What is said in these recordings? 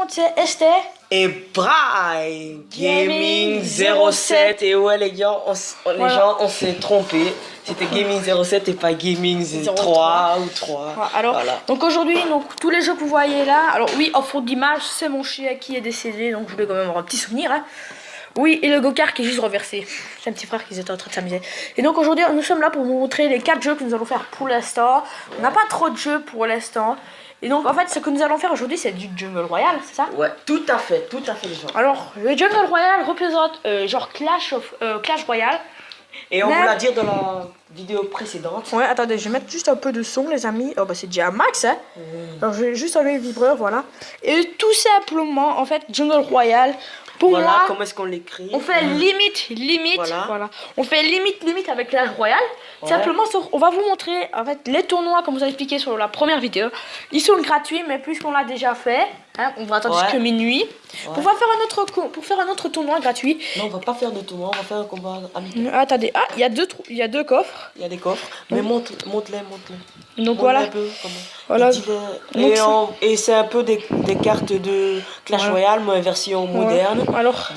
C'est Esther et Braille Gaming 07. Et ouais les gars, on s'est trompé. C'était Gaming 07 et pas Gaming 03 ou 3. Alors, voilà. Donc aujourd'hui, tous les jeux que vous voyez là. Alors oui, en faute d'image, c'est mon chien qui est décédé, donc je voulais quand même avoir un petit souvenir. Hein. Oui, et le go-kart qui est juste renversé. C'est un petit frère qui était en train de s'amuser. Et donc aujourd'hui, nous sommes là pour vous montrer les 4 jeux que nous allons faire pour l'instant. On n'a pas trop de jeux pour l'instant. Et donc en fait, ce que nous allons faire aujourd'hui, c'est du Jungle Royale, c'est ça? Ouais, tout à fait les gens. Alors, le Jungle Royale représente genre Clash Royale. Et on vous l'a dit dans la vidéo précédente. Ouais, attendez, je vais mettre juste un peu de son, les amis. Oh, bah c'est déjà un max, hein. Alors, je vais juste enlever le vibreur, voilà. Et tout simplement, en fait, Jungle Royale, pour moi, comment est-ce qu'on l'écrit? on fait limite, voilà. On fait limite avec Clash Royale. Ouais. Simplement, on va vous montrer, en fait, les tournois, comme vous avez expliqué sur la première vidéo. Ils sont gratuits, mais puisqu'on l'a déjà fait, hein, on va attendre jusqu'à minuit. Pour faire un autre tournoi gratuit. Non, on va pas faire de tournoi, on va faire un combat amical. Attendez, il y a deux coffres. Il y a des coffres, mais monte-les. Donc voilà. Un peu, voilà. Et c'est un peu des cartes de Clash Royale, mais version moderne. Alors,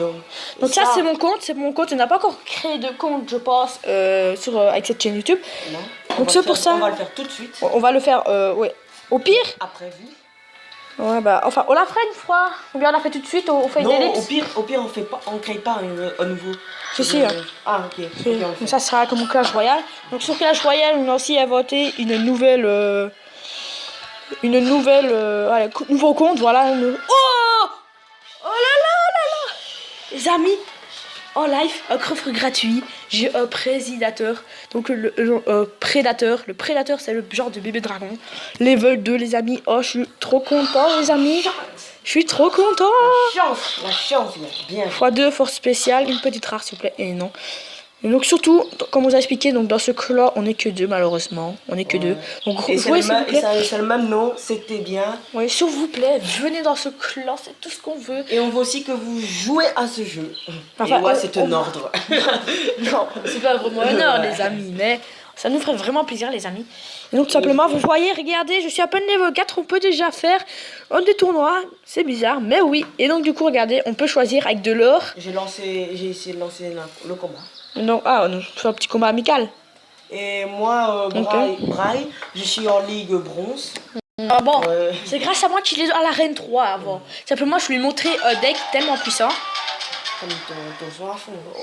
donc ça c'est mon compte. On n'a pas encore créé de compte, je pense, avec cette chaîne YouTube. Non. Donc c'est pour ça. On va le faire tout de suite. On va le faire, ouais. Au pire. Après vous. Ouais bah enfin on la ferait une fois. Ou bien on la fait tout de suite, on fait une élite. Au pire on crée pas un nouveau. Si. Ah ok. Donc ça sera comme Clash Royale. Donc sur Clash Royale on a aussi inventé une nouvelle nouveau compte, voilà. Oh là les amis, en live, un coffre gratuit. J'ai un prédateur. Donc le prédateur. Le prédateur c'est le genre de bébé dragon. Level 2 les amis. Oh je suis trop content les amis. Je suis trop content. La chance, bien. x2 force spéciale, une petite rare s'il vous plaît. Et non. Et donc surtout, comme on vous a expliqué, donc dans ce clan, on n'est que 2 malheureusement. On n'est que 2. Donc et c'est le même nom, c'était bien. Oui, s'il vous plaît, venez dans ce clan, c'est tout ce qu'on veut. Et on veut aussi que vous jouez à ce jeu. Enfin, et ouais, c'est un ordre. Non, c'est pas vraiment un ordre les amis, mais ça nous ferait vraiment plaisir les amis. Et donc tout simplement, vous voyez, regardez, je suis à peine niveau 4, on peut déjà faire des tournois, c'est bizarre, mais oui. Et donc du coup, regardez, on peut choisir avec de l'or. J'ai essayé de lancer le combat. Donc, on fait un petit combat amical. Et moi, Braille, je suis en ligue bronze. Ah bon, c'est grâce à moi qu'il est à l'arène 3 avant. Simplement, je lui ai montré un deck tellement puissant.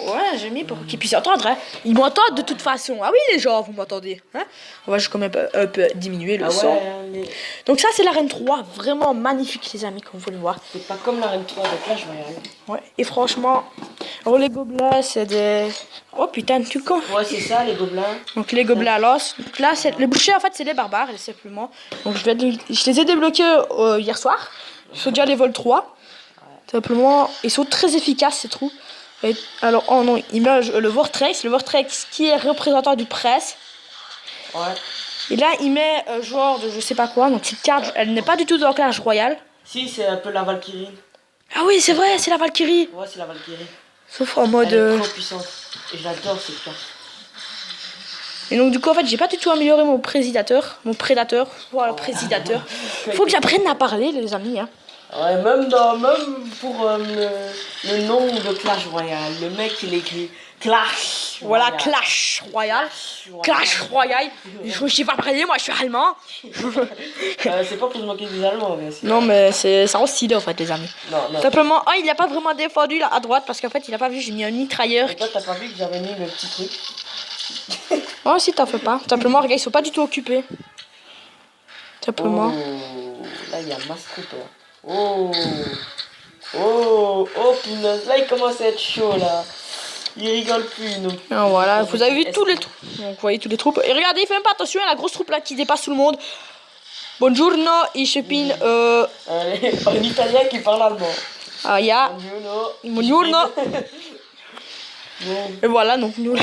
Ouais, j'ai mis pour qu'il puisse entendre. Hein. Ils m'entendent de toute façon. Ah oui, les gens, vous m'entendez. Hein, on va juste quand même un peu diminuer le son. Donc ça, c'est l'arène 3. Vraiment magnifique, les amis, comme vous pouvez le voir. C'est pas comme l'arène 3 de Clash Royale. Ouais, et franchement, les gobelins, c'est des... Oh putain, tu con. Ouais, c'est ça, les gobelins. Donc les gobelins à l'os. Donc là, les bouchers, en fait, c'est les barbares, simplement. Donc je les ai débloqués hier soir. Ils sont déjà level 3. Simplement, ils sont très efficaces ces trous. Et alors, oh non, il met le Vortex qui est représentant du presse. Ouais. Et là, il met genre de je sais pas quoi. Donc cette carte, elle n'est pas du tout dans Clash Royale. Si, c'est un peu la Valkyrie. Ah oui, c'est vrai, c'est la Valkyrie. Ouais, c'est la Valkyrie. Sauf en mode. Elle est trop puissante. Et j'adore cette carte. Et donc du coup, en fait, j'ai pas du tout amélioré mon prédateur. Voilà, prédateur. Faut que j'apprenne à parler, les amis. Hein. Ouais, même pour le nom de Clash Royale, le mec il écrit Clash. Voilà, Clash Royale. Clash Royale. Je sais pas parler, moi je suis allemand. C'est pas pour se moquer des Allemands, bien sûr. Non, mais ça rend stylé en fait, les amis. Non. Simplement, il a pas vraiment défendu là à droite parce qu'en fait, il a pas vu, j'ai mis un mitrailleur. Et toi, t'as pas vu que j'avais mis le petit truc? Oh, si t'en fais pas. Simplement, regarde, ils sont pas du tout occupés. Simplement. Oh, là, il y a Mascoupe. Oh, punaise, là il commence à être chaud là. Il rigole plus, nous. Ah, voilà, vous avez vu tous les troupes. Donc, vous voyez tous les troupes. Et regardez, il fait même pas attention à la grosse troupe là qui dépasse tout le monde. Buongiorno, ich bin. Un italien qui parle allemand. Ah, ya. Buongiorno. Et voilà, donc nous.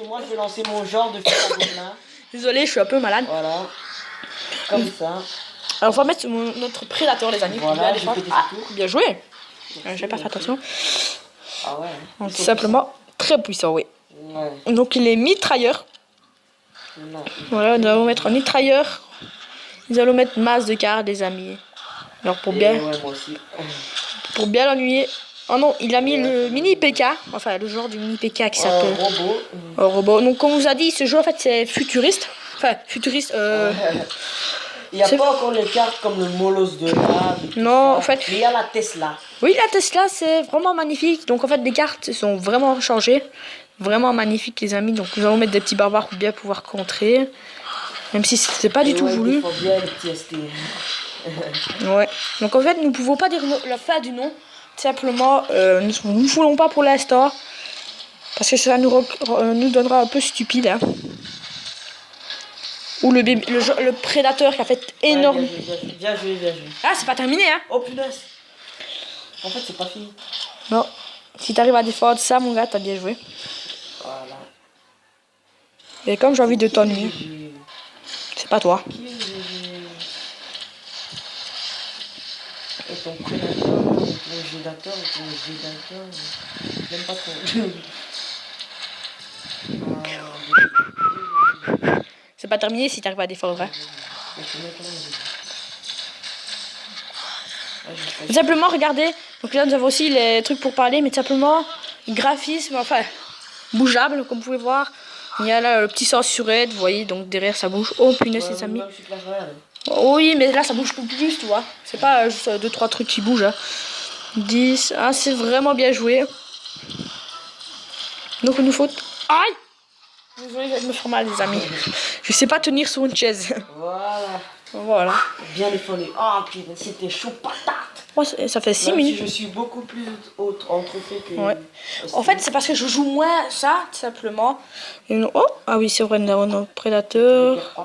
Moi, je vais lancer mon genre de gobelin. Désolé, je suis un peu malade. Voilà. Comme ça. Alors, on va mettre notre prédateur, les amis. Voilà, bien joué. J'ai pas fait attention. Ah ouais. Donc, simplement, très puissant, oui. Ouais. Donc, il est mitrailleur. Voilà, nous allons mettre un mitrailleur. Nous allons mettre masse de cartes, les amis. Alors pour Et bien, ouais, moi aussi. pour bien l'ennuyer. Oh non, il a mis le mini PK, enfin le genre du mini PK qui s'appelle Robot. robot. Donc comme on vous a dit, ce jeu en fait c'est futuriste. Enfin futuriste. Il n'y a c'est- pas encore les cartes comme le Molos de lave et tout Non, ça. en fait. Mais il y a la Tesla. Oui, la Tesla c'est vraiment magnifique. Donc en fait les cartes sont vraiment changées, vraiment magnifiques les amis. Donc nous allons mettre des petits barbares pour bien pouvoir contrer, même si c'était pas du tout voulu. Il faut bien les petits ST. Ouais. Donc en fait, nous ne pouvons pas dire la fin du nom. Simplement, nous ne voulons pas pour l'instant. Parce que ça nous donnera un peu stupide. Hein. Ou le prédateur qui a fait énorme. Ouais, bien joué. Ah, c'est pas terminé, hein. Oh punaise. En fait, c'est pas fini. Non. Si t'arrives à défendre ça, mon gars, t'as bien joué. Voilà. Et comme j'ai envie de t'ennuyer, c'est pas toi. Et ton prédateur, ton gédateur, j'aime pas trop. C'est pas terminé si t'arrives à défendre. Hein. Simplement, regardez. Donc là, nous avons aussi les trucs pour parler, mais simplement, graphisme, enfin, bougeable, comme vous pouvez voir. Il y a là le petit censurette, vous voyez, donc derrière ça bouge. Oh punaise, les amis. Oh, oui, mais là ça bouge plus, tu vois. C'est pas juste 2-3 trucs qui bougent. Hein. 10, ah, c'est vraiment bien joué. Donc il nous faut. Aïe! Désolé, je vais me faire mal, les amis. Je sais pas tenir sur une chaise. Voilà. Bien défendu. Oh putain, c'était chaud patate. Oh, ça fait 6 Même minutes. si je suis beaucoup plus entrefait que... Ouais. En fait, c'est parce que je joue moins ça, tout simplement. Oh, ah oui, c'est vrai, nous avons notre prédateur.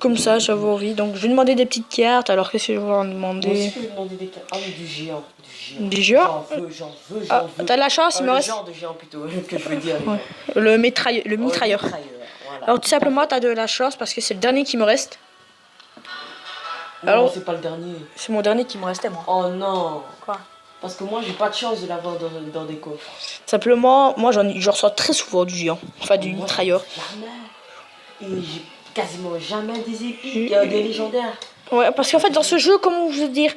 Comme ça, j'avais envie. Donc, je vais demander des petites cartes. Alors, qu'est-ce que je vais en demander? Moi aussi, je vais demander des cartes. Ah, mais du géant. Du géant? J'en veux. Ah, t'as de la chance, il me Le reste. genre de géant plutôt, que je veux dire. Ouais. Le mitrailleur. Voilà. Alors, tout simplement, t'as de la chance parce que c'est le dernier qui me reste. Non, Alors, c'est pas le dernier. c'est mon dernier qui me restait, moi. Oh non. Quoi? Parce que moi, j'ai pas de chance de l'avoir dans des coffres. Simplement, moi, je reçois très souvent du géant. Enfin, du mitrailleur. Jamais. Et j'ai quasiment jamais des épiques, des légendaires. Ouais, parce qu'en fait, dans ce jeu, comment vous dire,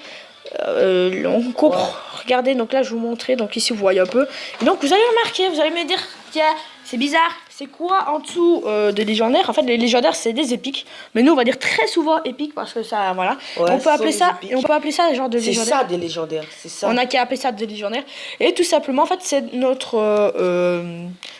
on comprend. Ouais. Regardez, donc là, je vais vous montrer. Donc ici, vous voyez un peu. Et donc, vous allez remarquer, vous allez me dire, tiens, c'est bizarre. C'est quoi en dessous des légendaires? En fait, les légendaires, c'est des épiques. Mais nous, on va dire très souvent épiques parce que ça, voilà. Ouais, on peut appeler ça, et on peut appeler ça genre de légendaires. C'est ça, des légendaires. C'est ça. On a qu'à appeler ça des légendaires. Et tout simplement, en fait, c'est notre,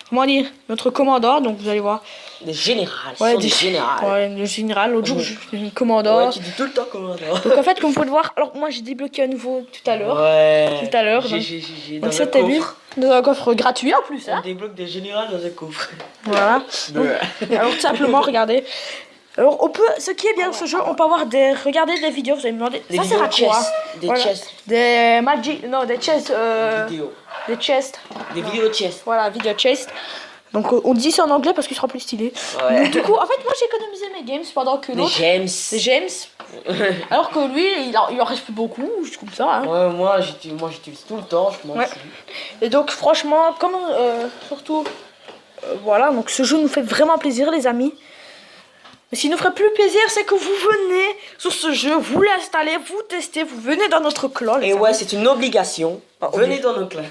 comment dire, notre commandant. Donc, vous allez voir. Des générales. Ouais, des générales. Ouais, le général. L'autre jour, j'ai une commandant. Ouais, tu dis tout le temps commandant. Donc, en fait, comme vous pouvez le voir, alors moi, j'ai débloqué à nouveau tout à l'heure. Ouais. Tout à l'heure. Donc, c'était bien. Dans un coffre gratuit en plus. Hein. On débloque des générales dans un coffre. Voilà. Donc, alors, tout simplement, regardez. Alors, on peut, ce qui est bien dans ce jeu, on peut avoir regardez des vidéos, vous allez me demander, ça sert à quoi? Des voilà. chests. Des magic, non, des chests, vidéos. Des chests. Des vidéos chests. Voilà, vidéo chest. Donc, on dit ça en anglais parce qu'il sera plus stylé. Ouais. Donc, du coup, en fait, moi, j'ai économisé mes games pendant que l'autre... Les gems. Alors que lui, il en reste plus beaucoup, je trouve ça. Hein. Ouais, moi, j'utilise tout le temps, je m'en fous. Et donc, franchement, comme, surtout, voilà, donc ce jeu nous fait vraiment plaisir, les amis. Mais ce qui nous ferait plus plaisir, c'est que vous venez sur ce jeu, vous l'installez, vous testez, vous venez dans notre clan. Et ouais, c'est une obligation. Venez dans notre clan.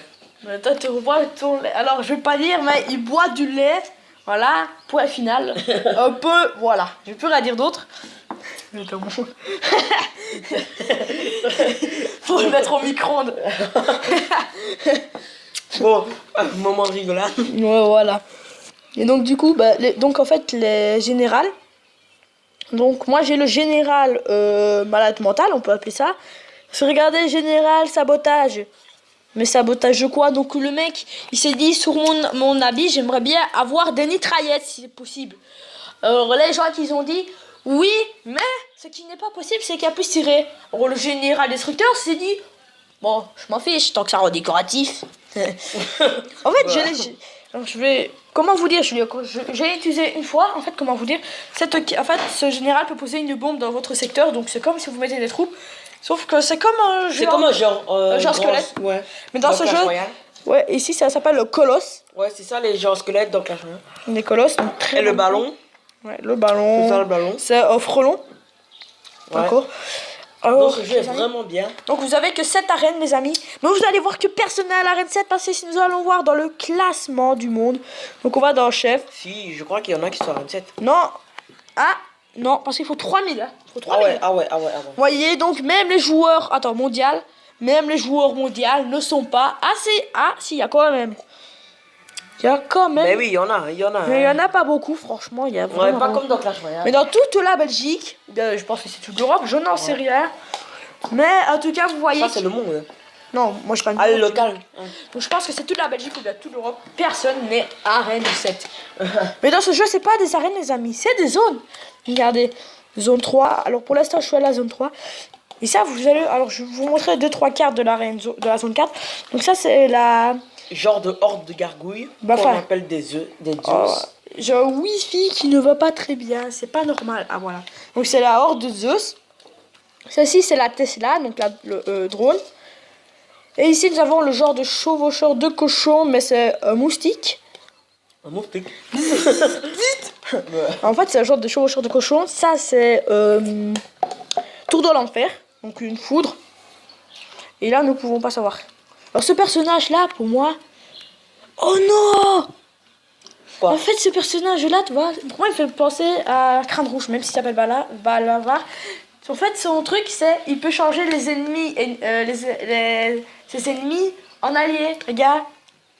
Toi, tu bois ton lait. Alors, je vais pas dire, mais il boit du lait. Voilà, point final. Un peu, voilà. Je vais plus rien dire d'autre. Faut le mettre au micro-ondes. Bon, moment de rigolade. Ouais, voilà. Et donc, du coup, donc en fait, les générales. Donc, moi, j'ai le général malade mental, on peut appeler ça. Si vous regardez général sabotage. Mais sabotage de quoi? Donc le mec, il s'est dit sur mon habit, j'aimerais bien avoir des mitraillettes si c'est possible. Alors les gens qui ont dit oui, mais ce qui n'est pas possible, c'est qu'il a pu se tirer. Alors le général destructeur s'est dit bon, je m'en fiche tant que ça rend décoratif. En fait, alors, je vais comment vous dire, j'ai utilisé une fois. En fait, comment vous dire, en fait, ce général peut poser une bombe dans votre secteur, donc c'est comme si vous mettez des troupes. Sauf que c'est comme un genre. C'est comme un genre squelette. Ouais. Mais dans ce jeu. Ouais, ici ça s'appelle le colosse. Ouais, c'est ça les genres squelettes dans Clash Royale. Les colosses. Donc très et le ballon. Ouais, le ballon. C'est ça le ballon. C'est frelon. Ouais. D'accord. Donc ce jeu est vraiment bien. Donc vous avez que 7 arènes les amis. Mais vous allez voir que personne n'est à l'arène 7 parce que si nous allons voir dans le classement du monde. Donc on va dans chef. Si, je crois qu'il y en a qui sont à 27. Non. Ah non, parce qu'il faut 3000. Hein. Il faut 3000. Ah ouais. Vous voyez, donc même les joueurs, attends, mondial, même les joueurs mondiaux ne sont pas assez. Ah si, il y a quand même. Il y a quand même. Mais oui, il y en a. Mais il y en a pas beaucoup, franchement. Il y a vraiment pas comme dans Clash Royale. Mais dans toute la Belgique, je pense que c'est toute l'Europe, je n'en sais rien. Mais en tout cas, vous voyez. Ça, c'est le monde. Non, moi je parle le local. Donc je pense que c'est toute la Belgique ou bien toute l'Europe. Personne n'est arène 7. Mais dans ce jeu, c'est pas des arènes, les amis, c'est des zones. Regardez, zone 3. Alors pour l'instant, je suis à la zone 3. Et ça, vous allez. Alors je vais vous montrer 2-3 cartes de l'arène de la zone 4. Donc ça, c'est la. Genre de horde de gargouilles. Bah, qu'on appelle des œufs, des Zeus. J'ai un Wi-Fi qui ne va pas très bien, c'est pas normal. Ah voilà. Donc c'est la horde de Zeus. Celle-ci c'est la Tesla, donc le drone. Et ici nous avons le genre de chevaucheur de cochon, mais c'est un moustique. Un moustique. En fait c'est un genre de chevaucheur de cochon. Ça c'est tour de l'enfer, donc une foudre. Et là nous pouvons pas savoir. Alors ce personnage là pour moi. Oh non! Quoi? En fait, ce personnage-là, tu vois, pour moi, il fait penser à Crâne Rouge, même s'il s'appelle Balavar. En fait, son truc, c'est il peut changer les ennemis, ses ennemis en alliés. Regarde,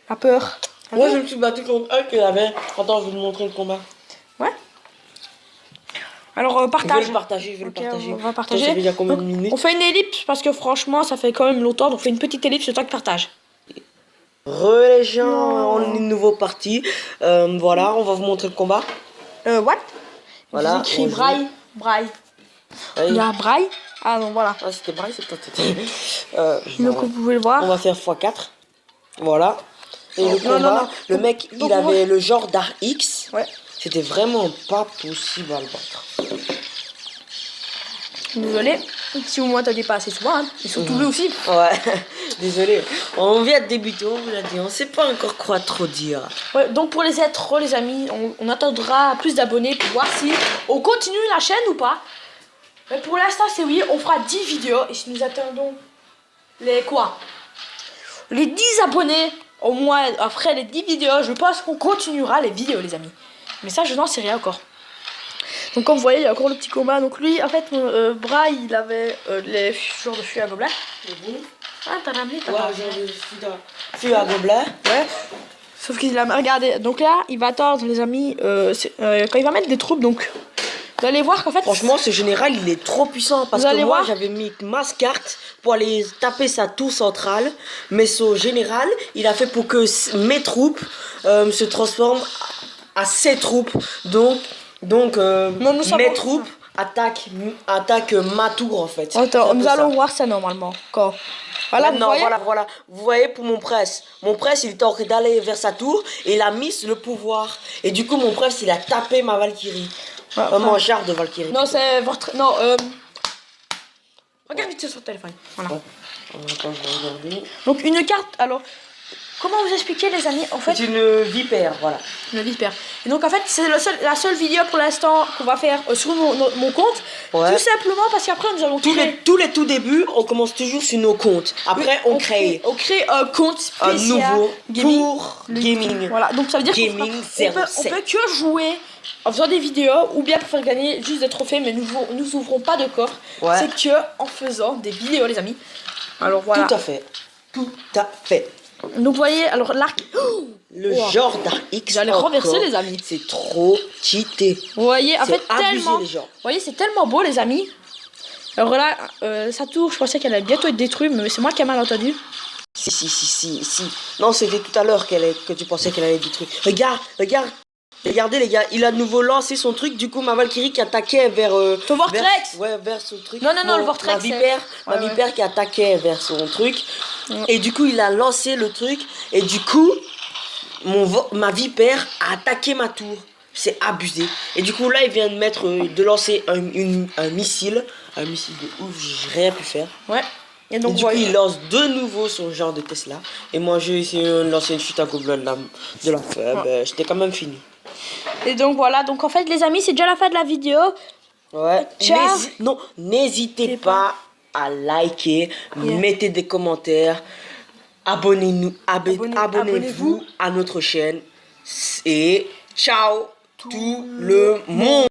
la peur. Moi, je me suis battu contre un qui avait. Attends, je vais vous montrer le combat. Ouais. Alors, partage. Je vais le partager, On va partager. Ça fait déjà combien de Donc, minutes? on fait une ellipse parce que franchement, ça fait quand même longtemps. Donc, on fait une petite ellipse le temps que partage. Les gens, on est nouveau parti. Voilà, on va vous montrer le combat. What? Voilà. Vous écrit Braille. Il y a Braille. Ah non, voilà. Ah, c'était Braille, c'est peut-être. Donc, vous pouvez le voir. On va faire x4. Voilà. Et le combat, non. le mec, Donc, il avait le genre d'art X. Ouais. C'était vraiment pas possible à le battre. Désolé, si vous m'entendez pas assez souvent, hein. Et surtout lui aussi. Ouais, désolé. On vient de débuter, on vous l'a dit, on sait pas encore quoi trop dire. Ouais, donc pour les être les amis, on attendra plus d'abonnés pour voir si on continue la chaîne ou pas. Mais pour l'instant, c'est oui, on fera 10 vidéos. Et si nous attendons les quoi? Les 10 abonnés, au moins après les 10 vidéos, je pense qu'on continuera les vidéos, les amis. Mais ça, je n'en sais rien encore. Donc comme vous voyez, il y a encore le petit combat. Donc lui, en fait, Braille, il avait les genres de fûts à gobelin. Ah, t'as ramené, t'as ramené. Fût à gobelin. Ouais. Sauf qu'il a regardé. Donc là, il va attendre, les amis, quand il va mettre des troupes. Donc vous allez voir qu'en fait. Franchement, ce général, il est trop puissant. Parce que moi, j'avais mis ma carte pour aller taper sa tour centrale. Mais ce général, il a fait pour que mes troupes se transforment à ses troupes. Donc mes troupes attaquent ma tour en fait. Attends, nous allons voir ça normalement. Quand voilà, voilà. Vous voyez pour mon presse. Mon presse, il était en train d'aller vers sa tour et il a mis le pouvoir. Et du coup, mon presse, il a tapé ma Valkyrie. Mon char de Valkyrie. Non, c'est votre. Non, regarde vite sur le téléphone. Voilà. Ouais. Attends, je vais regarder. Donc, une carte. Alors, comment vous expliquer, les amis? En fait, c'est une vipère, voilà. Une vipère. Et donc, en fait, c'est la seule vidéo pour l'instant qu'on va faire sur mon compte. Ouais. Tout simplement parce qu'après, nous allons créer. Tous les tout débuts, on commence toujours sur nos comptes. Après, on crée un compte spécial. Un nouveau gaming, pour gaming. Voilà, donc ça veut dire qu'on peut que jouer en faisant des vidéos ou bien pour faire gagner juste des trophées, mais nous ouvrons pas de coffre. Ouais. C'est que en faisant des vidéos, les amis. Alors voilà. Tout à fait. Tout à fait. Donc vous voyez, alors l'arc. Le genre d'arc X. J'allais renverser, les amis. C'est trop cheaté. Vous voyez, en fait, tellement. Les gens. Vous voyez, c'est tellement beau, les amis. Alors là, sa tour, je pensais qu'elle allait bientôt être détruite, mais c'est moi qui ai mal entendu. Si. Non, c'était tout à l'heure que tu pensais qu'elle allait être détruite. Regardez les gars, il a de nouveau lancé son truc, du coup ma Valkyrie qui attaquait vers... Ton Vortex. Vers son truc. Non, le Vortex. Ma vipère qui attaquait vers son truc. Ouais. Et du coup il a lancé le truc, et du coup ma vipère a attaqué ma tour. C'est abusé. Et du coup là il vient de lancer un missile. Un missile de ouf, j'ai rien pu faire. Ouais. Et donc du coup, il lance de nouveau son genre de Tesla. Et moi j'ai essayé de lancer une chute à gobelin de la fin. Ouais. J'étais quand même fini. Et donc voilà, donc en fait les amis, c'est déjà la fin de la vidéo. Ouais. N'hésitez pas à liker, mettez des commentaires, abonnez-vous à notre chaîne et ciao tout le monde.